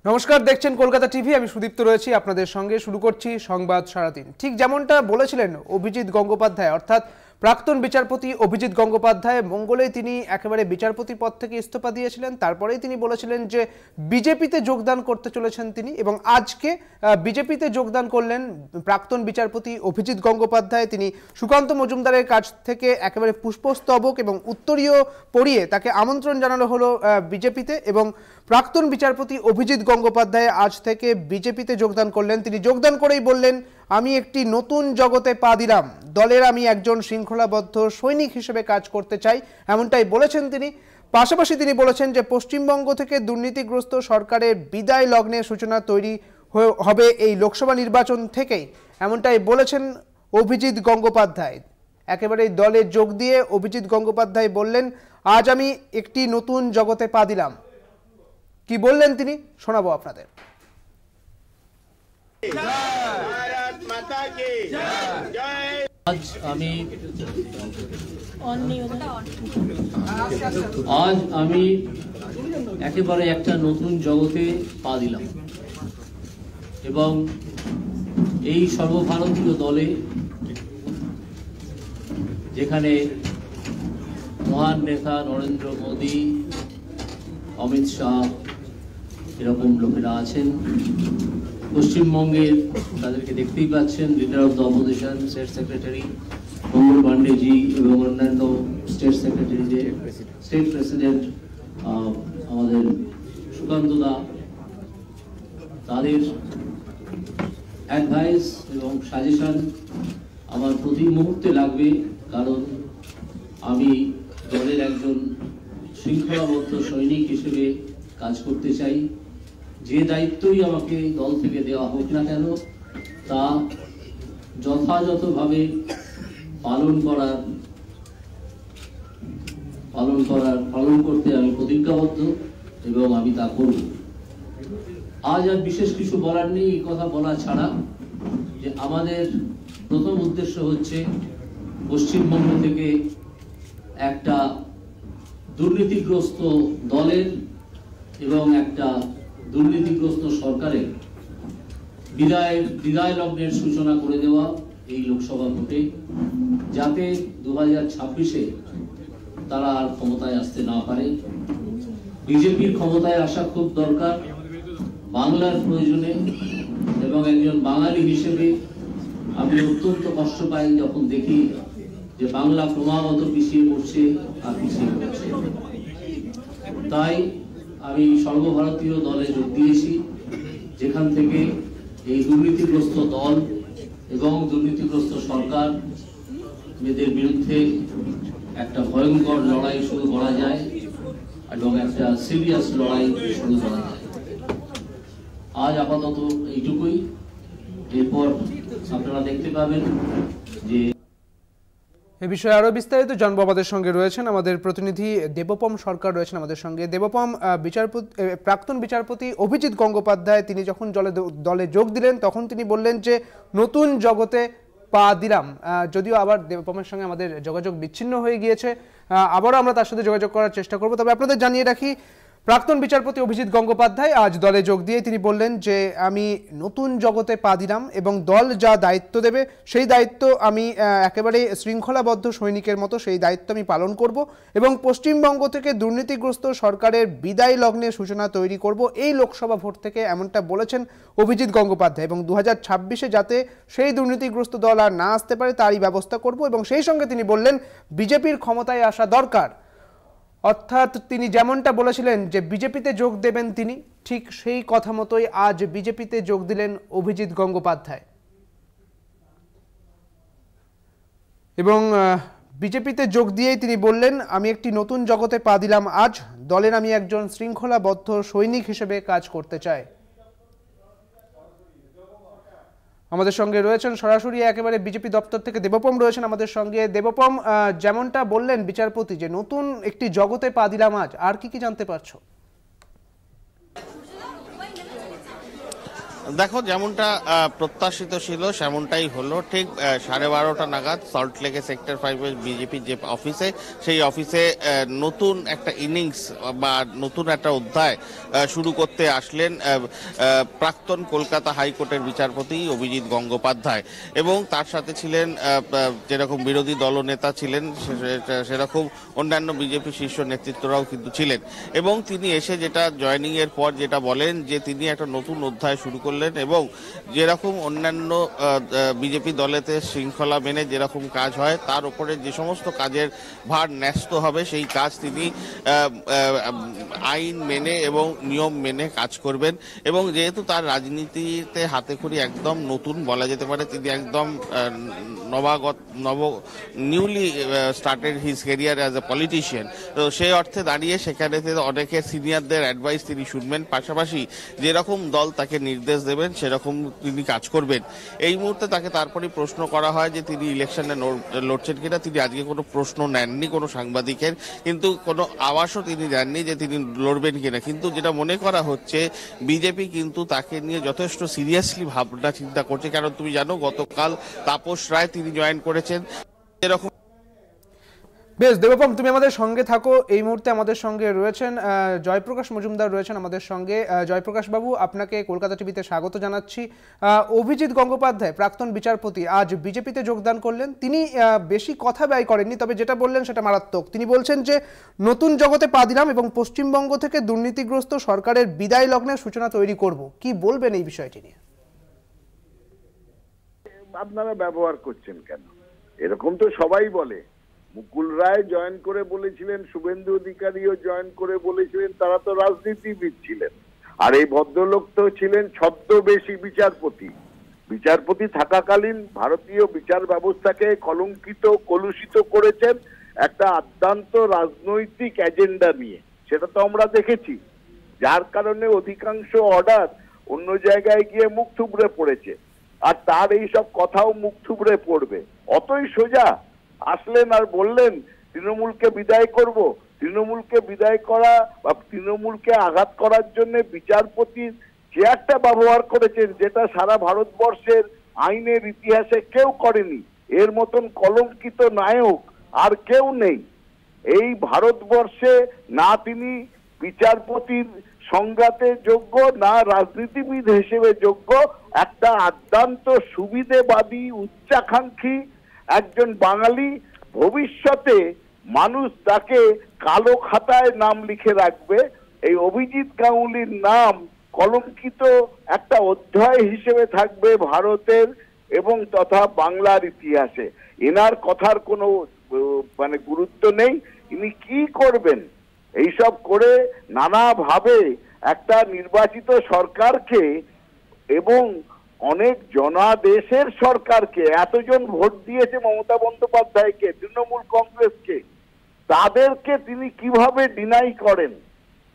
নমস্কার, দেখছেন কলকাতা টিভি। আমি সুদীপ্ত রয়েছি আপনাদের সঙ্গে। শুরু করছি সংবাদ সারাদিন। ঠিক যেমনটা বলেছিলেন অভিজিৎ গঙ্গোপাধ্যায়, অর্থাৎ প্রাক্তন বিচারপতি অভিজিৎ গঙ্গোপাধ্যায়, মঙ্গলে তিনি একেবারে বিচারপতি পদ থেকে ইস্তফা দিয়েছিলেন। তারপরেই তিনি বলেছিলেন যে বিজেপিতে যোগদান করতে চলেছেন তিনি, এবং আজকে বিজেপিতে যোগদান করলেন প্রাক্তন বিচারপতি অভিজিৎ গঙ্গোপাধ্যায়। তিনি সুকান্ত মজুমদারের কাছ থেকে একেবারে পুষ্পস্তবক এবং উত্তরীয় পরিয়ে তাকে আমন্ত্রণ জানানো হলো বিজেপিতে, এবং প্রাক্তন বিচারপতি অভিজিৎ গঙ্গোপাধ্যায় আজ থেকে বিজেপিতে যোগদান করলেন। তিনি যোগদান করেই বললেন, আমি একটি নতুন জগতে পা দিলাম, দলের আমি একজন শৃঙ্খলাবদ্ধ সৈনিক হিসেবে কাজ করতে চাই, এমনটাই বলেছেন তিনি। পাশাপাশি তিনি বলেছেন যে পশ্চিমবঙ্গ থেকে দুর্নীতিগ্রস্ত সরকারের বিদায় লগ্নের সূচনা তৈরি হবে এই লোকসভা নির্বাচন থেকেই, এমনটাই বলেছেন অভিজিৎ গঙ্গোপাধ্যায়। একেবারে দলে যোগ দিয়ে অভিজিৎ গঙ্গোপাধ্যায় বললেন, আজ আমি একটি নতুন জগতে পা দিলাম। কি বললেন তিনি শোনাবো আপনাদের। আজ আমি একেবারে একটা নতুন জগতে পা দিলাম, এবং এই সর্বভারতীয় দলে, যেখানে মহান নেতা নরেন্দ্র মোদী, অমিত শাহ এরকম লোকেরা আছেন, পশ্চিমবঙ্গের তাদেরকে দেখতেই পাচ্ছেন, leader of the opposition, state secretary Mangal Pandeyji এবং অন্যান্য স্টেট সেক্রেটারি, যে স্টেট প্রেসিডেন্ট আমাদের সুকান্ত দা, তাদের অ্যাডভাইস এবং সাজেশন আমার প্রতি মুহূর্তে লাগবে, কারণ আমি দলের একজন শৃঙ্খলাবদ্ধ সৈনিক হিসেবে কাজ করতে চাই। যে দায়িত্বই আমাকে দল থেকে দেওয়া হোক না কেন, তা যথাযথভাবে পালন করতে আমি প্রতিজ্ঞাবদ্ধ, এবং আমি তা করব। আজ আর বিশেষ কিছু বলার নেই, এই কথা বলা ছাড়া যে আমাদের প্রথম উদ্দেশ্য হচ্ছে পশ্চিমবঙ্গ থেকে একটা দুর্নীতিগ্রস্ত দলের এবং একটা দুর্নীতিগ্রস্ত সরকারের বিদায় লগ্নের সূচনা করে দেওয়া এই লোকসভা ভোটে, যাতে 2026-এ তারা আর ক্ষমতায় আসতে না পারে। বিজেপির ক্ষমতায় আসা খুব দরকার বাংলার প্রয়োজনে, এবং একজন বাঙালি হিসেবে আমি অত্যন্ত কষ্ট পাই যখন দেখি যে বাংলা ক্রমাগত পিছিয়ে পড়ছে আর পিছিয়ে পড়ছে। তাই আমি সর্বভারতীয় দলে যোগ দিয়েছি, যেখান থেকে এই দুর্নীতিগ্রস্ত দল এবং দুর্নীতিগ্রস্ত সরকার এদের বিরুদ্ধে একটা ভয়ঙ্কর লড়াই শুরু করা যায়, এবং একটা সিরিয়াস লড়াই শুরু করা যায়। আজ আপাতত এইটুকুই। এরপর আপনারা দেখতে পাবেন যে এ বিষয়ে আরো বিস্তারিত জানবো। আমাদের সঙ্গে রয়েছেন আমাদের প্রতিনিধি দেবপম সরকার, রয়েছেন আমাদের সঙ্গে। দেবপম, প্রাক্তন বিচারপতি অভিজিৎ গঙ্গোপাধ্যায় তিনি যখন দলে যোগ দিলেন, তখন তিনি বললেন যে নতুন জগতে পা দিলাম। যদিও আবার দেবপমের সঙ্গে আমাদের যোগাযোগ বিচ্ছিন্ন হয়ে গিয়েছে, আবারও আমরা তার সাথে যোগাযোগ করার চেষ্টা করব। তবে আপনাদের জানিয়ে রাখি, প্রাক্তন বিচারপতি অভিজিৎ গঙ্গোপাধ্যায় আজ দলে যোগ দিয়ে তিনি বললেন যে আমি নতুন জগতে পা দিলাম, এবং দল যা দায়িত্ব দেবে সেই দায়িত্ব আমি একেবারে শৃঙ্খলাবদ্ধ সৈনিকের মতো সেই দায়িত্ব আমি পালন করব, এবং পশ্চিমবঙ্গ থেকে দুর্নীতিগ্রস্ত সরকারের বিদায় লগ্নের সূচনা তৈরি করব এই লোকসভা ভোট থেকে, এমনটা বলেছেন অভিজিৎ গঙ্গোপাধ্যায়। এবং 2026-এ যাতে সেই দুর্নীতিগ্রস্ত দল আর না আসতে পারে তারই ব্যবস্থা করব, এবং সেই সঙ্গে তিনি বললেন বিজেপির ক্ষমতায় আসা দরকার। অর্থাৎ তিনি যেমনটা বলেছিলেন যে বিজেপিতে যোগ দেবেন তিনি, ঠিক সেই কথা মতোই আজ বিজেপিতে যোগ দিলেন অভিজিৎ গঙ্গোপাধ্যায়। এবং বিজেপিতে যোগ দিয়েই তিনি বললেন, আমি একটি নতুন জগতে পা দিলাম আজ, দলের আমি একজন শৃঙ্খলাবদ্ধ সৈনিক হিসেবে কাজ করতে চাই। আমাদের সঙ্গে রয়েছেন সরাসরি একেবারে বিজেপি দপ্তর থেকে দেবপম রয়েছেন আমাদের সঙ্গে। দেবপম, যেমনটা বললেন বিচারপতি যে নতুন একটি জগতে পা দিলাম আজ, আর কি কি জানতে পারছো? দেখো, যেমনটা প্রত্যাশিত ছিল সেমনটাই হলো। ঠিক 12:30 নাগাদ সল্টলেকে সেক্টর 5 বিজেপির যে অফিসে, সেই অফিসে নতুন একটা ইনিংস বা নতুন একটা অধ্যায় শুরু করতে আসলেন প্রাক্তন কলকাতা হাইকোর্টের বিচারপতি অভিজিৎ গঙ্গোপাধ্যায়, এবং তার সাথে ছিলেন যেরকম বিরোধী দলনেতা ছিলেন সেরকম অন্যান্য বিজেপি শীর্ষ নেতৃত্বরাও কিন্তু ছিলেন। এবং তিনি এসে যেটা জয়নিং এর পর যেটা বলেন যে তিনি একটা নতুন অধ্যায় শুরু করলেন, এবং যেরকম অন্যান্য বিজেপি দলেতে শৃঙ্খলা মেনে যেরকম কাজ হয় তার উপরে যে সমস্ত কাজের ভার ন্যস্ত হবে সেই কাজ তিনি আইন মেনে এবং নিয়ম মেনে কাজ করবেন। এবং যেহেতু তার রাজনীতিতে হাতেখড়ি একদম নতুন বলা যেতে পারে, তিনি একদম newly started his career as a politician, তো সেই অর্থে দাঁড়িয়ে সেখানে অনেকে সিনিয়রদের অ্যাডভাইস তিনি শুনবেন, পাশাপাশি যেরকম দল তাকে নির্দেশ দেবেন সেরকম তিনি কাজ করবেন। এই মুহূর্তে তাকে তারপরে প্রশ্ন করা হয় যে তিনি ইলেকশনে লড়ছেন কিনা। তিনি আজকে কোনো প্রশ্ন নেননি কোনো সাংবাদিকের, কিন্তু কোনো আওয়াজও তিনি দেননি যে তিনি লড়বেন কিনা। কিন্তু যেটা মনে করা হচ্ছে বিজেপি কিন্তু তাকে নিয়ে যথেষ্ট সিরিয়াসলি ভাবনা চিন্তা করছে, কারণ তুমি জানো গতকাল তাপস রায় তিনি জয়েন করেছেন। এরকম বেশ, দেবপম তুমি আমাদের সঙ্গে থাকো। এই মুহূর্তে আমাদের সঙ্গে রয়েছেন জয়প্রকাশ মজুমদার রয়েছেন আমাদের সঙ্গে। জয়প্রকাশ বাবু, আপনাকে কলকাতা টিভিতে স্বাগত জানাচ্ছি। অভিজিৎ গঙ্গোপাধ্যায় প্রাক্তন বিচারপতি আজ বিজেপিতে যোগদান করলেন। তিনি বেশি কথা ব্যয় করেননি, তবে যেটা বললেন সেটা মারাত্মক। তিনি বলছেন যে নতুন জগতে পা দিলাম এবং পশ্চিমবঙ্গ থেকে দুর্নীতিগ্রস্ত সরকারের বিদায় লগ্নের সূচনা তৈরি করব। কি বলবেন এই বিষয়টি নিয়ে? আপনারা ব্যবহার করছেন কেন? এরকম তো সবাই বলে। মুকুল রায় জয়েন করে বলেছিলেন, শুভেন্দু অধিকারীও জয়েন করে বলেছিলেন, তারা তো রাজনীতিবিদ ছিলেন। আর এই ভদ্রলোক তো ছিলেন ছদ্মবেশী বিচারপতি। বিচারপতি থাকাকালীন ভারতীয় বিচার ব্যবস্থাকে কলঙ্কিত কলুষিত করেছেন একটা আদ্যান্ত রাজনৈতিক এজেন্ডা নিয়ে, সেটা তো আমরা দেখেছি। যার কারণে অধিকাংশ অর্ডার অন্য জায়গায় গিয়ে মুখ থুবড়ে পড়েছে, আর তার এই সব কথাও মুখ থুবড়ে পড়বে। অতই সোজা আসলেন আর বললেন তৃণমূলকে বিদায় করব। তৃণমূলকে বিদায় করা বা তৃণমূলকে আঘাত করার জন্য বিচারপতির চেয়ারটা ব্যবহার করেছেন, যেটা সারা ভারতবর্ষের আইনের ইতিহাসে কেউ করেনি। এর মতন কলঙ্কিত নায়ক আর কেউ নেই এই ভারতবর্ষে। না তিনি বিচারপতির সংজ্ঞাতে যোগ্য, না রাজনীতিবিদ হিসেবে যোগ্য। একটা আদ্যান্ত সুবিধেবাদী উচ্চাকাঙ্ক্ষী একজন বাঙালি। ভবিষ্যতে মানুষ তাকে কালো খাতায় নাম লিখে রাখবে। এই অভিজিৎ গাঙ্গুলির নাম কলঙ্কিত একটা অধ্যায় হিসেবে থাকবে ভারতের এবং তথা বাংলার ইতিহাসে। এনার কথার কোনো গুরুত্ব নেই। ইনি কি করবেন? এইসব করে নানাভাবে একটা নির্বাচিত সরকারকে এবং অনেক জনাদেশের সরকারকে, এতজন ভোট দিয়েছে মমতা বন্দ্যোপাধ্যায়কে, তৃণমূল কংগ্রেসকে, তাদেরকে তিনি কিভাবে ডিনাই করেন?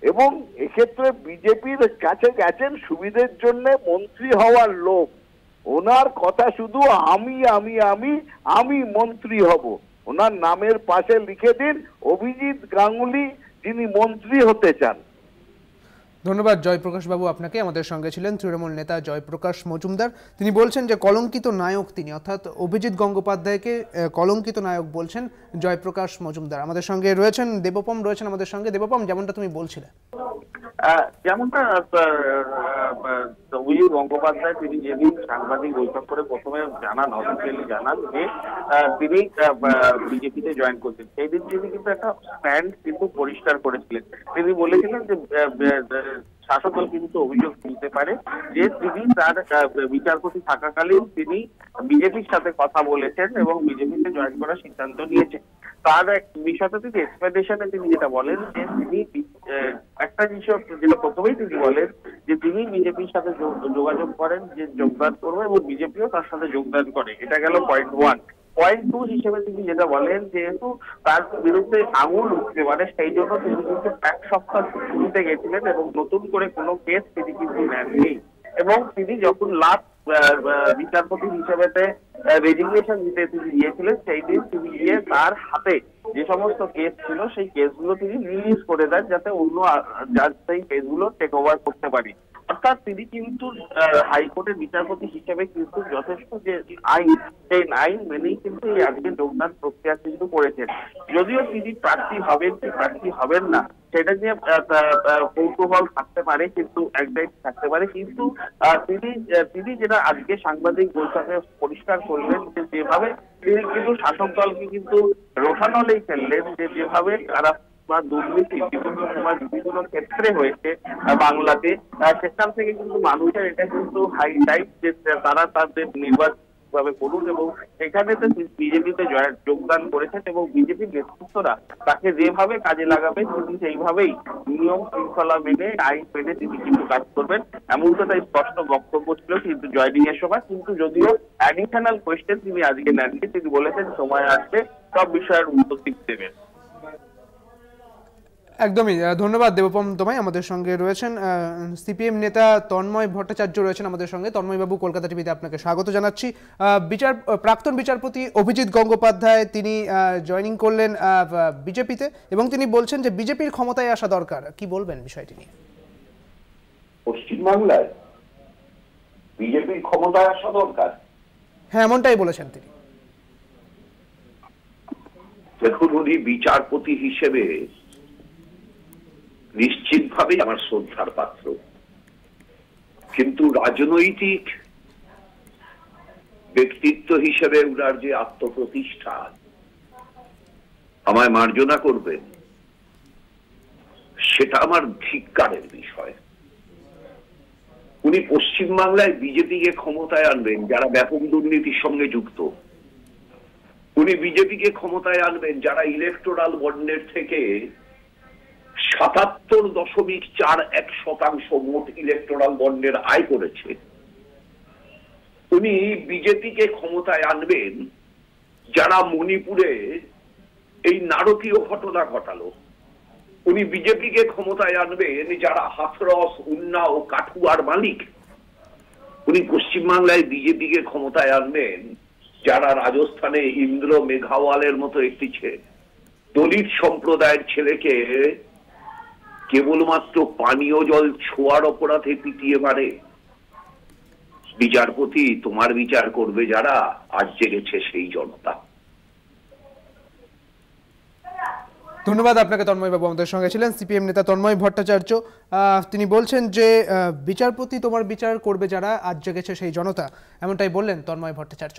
এবং এক্ষেত্রে বিজেপির কাছে গেছেন সুবিধের জন্য মন্ত্রী হওয়ার লোভ। ওনার কথা শুধু আমি আমি আমি আমি মন্ত্রী হব। ওনার নামের পাশে লিখে দিন অভিজিৎ গাঙ্গুলি, যিনি মন্ত্রী হতে চান। ধন্যবাদ জয়প্রকাশ বাবু আপনাকে। আমাদের সঙ্গে ছিলেন তৃণমূল নেতা জয়প্রকাশ মজুমদার। তিনি বলছেন যে কলঙ্কিত নায়ক তিনি, অর্থাৎ অভিজিৎ গঙ্গোপাধ্যায়কে কলঙ্কিত নায়ক বলছেন জয়প্রকাশ মজুমদার। আমাদের সঙ্গে রয়েছেন দেবপম রয়েছেন আমাদের সঙ্গে। দেবপম, যেমনটা তুমি বলছিলে, যেমনটা অভিজিৎ গঙ্গোপাধ্যায় তিনি যেদিন সাংবাদিক বৈঠক করে প্রথমে জানান, অফিসিয়ালি জানান যে তিনি বিজেপিতে জয়েন করছেন, সেই দিন তিনি কিন্তু একটা স্ট্যান্ড কিন্তু পরিষ্কার করেছিলেন। তিনি বলেছিলেন যে শাসক দল কিন্তু অভিযোগ তুলতে পারে যে তিনি তার বিচারপতি থাকাকালীন তিনি বিজেপির সাথে কথা বলেছেন এবং বিজেপিতে জয়েন করার সিদ্ধান্ত নিয়েছেন। তার এক বিষয়টা তিনি এক্সপ্লেনেশনে তিনি যেটা বলেন যে তিনি একটা বিষয় যেটা প্রথমেই তিনি বলেন যে তিনি বিজেপির সাথে যোগাযোগ করেন যে যোগদান করবে এবং বিজেপিও তার সাথে যোগদান করে। এটা গেল পয়েন্ট 1। পয়েন্ট 2 হিসেবে তিনি যেটা বলেন যেহেতু তার বিরুদ্ধে আঙুল উঠতে পারে সেই জন্য তিনি কিন্তু এক সপ্তাহ শুরুতে গেছিলেন এবং নতুন করে কোনো কেস তিনি কিন্তু নেননি। এবং তিনি যখন লাস্ট বিচারপতি হিসেবে রেজিগনেশন দিতে তিনি গিয়েছিলেন, সেই দিন তিনি গিয়ে তার হাতে যে সমস্ত কেস ছিল সেই কেসগুলো তিনি রিলিজ করে দেন, যাতে অন্য জাজ সেই কেসগুলো টেক ওভার করতে পারে। অর্থাৎ তিনি কিন্তু হাইকোর্টের বিচারপতি হিসেবে কিন্তু যথেষ্ট যে আইন, সেই আইন মেনেই কিন্তু এই আজকে যোগদান প্রক্রিয়া কিন্তু করেছেন। যদিও তিনি প্রার্থী হবেন কি প্রার্থী হবেন না সেটা নিয়ে কৌতূহল থাকতে পারে, কিন্তু একটাই থাকতে পারে, কিন্তু তিনি যেটা আজকে সাংবাদিক বৈঠকে পরিষ্কার করলেন যে যেভাবে তিনি কিন্তু শাসক দলকে কিন্তু রোষানলেই ফেললেন, যে যেভাবে তারা বা দুর্নীতি বিভিন্ন সময় বিভিন্ন ক্ষেত্রে হয়েছে বাংলাতে, সেখান থেকে কিন্তু মানুষের এটা কিন্তু হাইলাইট যে তারা তাদের নির্বাচন ভাবে করুন এবং এখানে তো বিজেপিতে যোগদান করেছেন এবং বিজেপির নেতৃত্বরা তাকে যেভাবে কাজে লাগাবে তিনি সেইভাবেই নিয়ম শৃঙ্খলা মেনে আইন মেনে তিনি কিন্তু কাজ করবেন, এমনটা তাই স্পষ্ট বক্তব্য ছিল কিন্তু জয়নিং এর সময়। কিন্তু যদিও অ্যাডিশনাল কোয়েশ্চেন তিনি আজকে নেননি, তিনি বলেছেন সময় আসবে সব বিষয়ের উত্তর তিনি দেবেন। একদমই ধন্যবাদ দেবপম তোমায়। আমাদের সঙ্গে রয়েছেন সিপিএম নেতা তন্ময় ভট্টাচার্য রয়েছেন আমাদের সঙ্গে। তন্ময়বাবু, কলকাতা টিভিতে আপনাকে স্বাগত জানাচ্ছি। প্রাক্তন বিচারপতি অভিজিৎ গঙ্গোপাধ্যায় তিনি জয়েনিং করলেন বিজেপিতে এবং তিনি বলছেন যে বিজেপির ক্ষমতায় আসা দরকার। কি বলবেন বিষয়টি নিয়ে? পশ্চিমবাংলায় বিজেপির ক্ষমতায় আসা দরকার, হ্যাঁ এমনটাই বলেছেন তিনি। দেখুন, উনি বিচারপতি হিসেবে নিশ্চিতভাবে আমার শ্রদ্ধার পাত্র, কিন্তু রাজনৈতিক ব্যক্তিত্ব হিসেবে উনার যে আত্মপ্রতিষ্ঠা, আমায় মার্জনা করবেন, সেটা আমার ধিক্কারের বিষয়। উনি পশ্চিমবাংলায় বিজেপিকে ক্ষমতায় আনবেন যারা ব্যাপক দুর্নীতির সঙ্গে যুক্ত। উনি বিজেপিকে ক্ষমতায় আনবেন যারা ইলেকটোরাল বন্ডের থেকে 77.41% মোট ইলেকটোরাল বন্ডের আয় করেছে। উনি বিজেপিকে ক্ষমতায় আনবেন যারা মণিপুরে এই নারকীয় ঘটনা ঘটালো। উনি বিজেপিকে ক্ষমতায় আনবেন যারা হাথরস, উন্নাও, কাঠুয়ার মালিক। উনি পশ্চিমবাংলায় বিজেপিকে ক্ষমতায় আনবেন যারা রাজস্থানে ইন্দ্র মেঘাওয়ালের মতো একটি দলিত সম্প্রদায়ের ছেলেকে কেবলমাত্র পানীয় জল ছোঁয়ার অপরাধে পিটিয়ে মারে। বিচারপতি, তোমার বিচার করবে যারা, আজ জেগেছে সেই জনতা। ধন্যবাদ আপনাকে তন্ময়বাবু, আমাদের সঙ্গে ছিলেন সিপিএম নেতা তন্ময় ভট্টাচার্য। তিনি বলছেন যে বিচারপতি তোমার বিচার করবে যারা, আজ জেগেছে সেই জনতা, এমনটাই বললেন তন্ময় ভট্টাচার্য।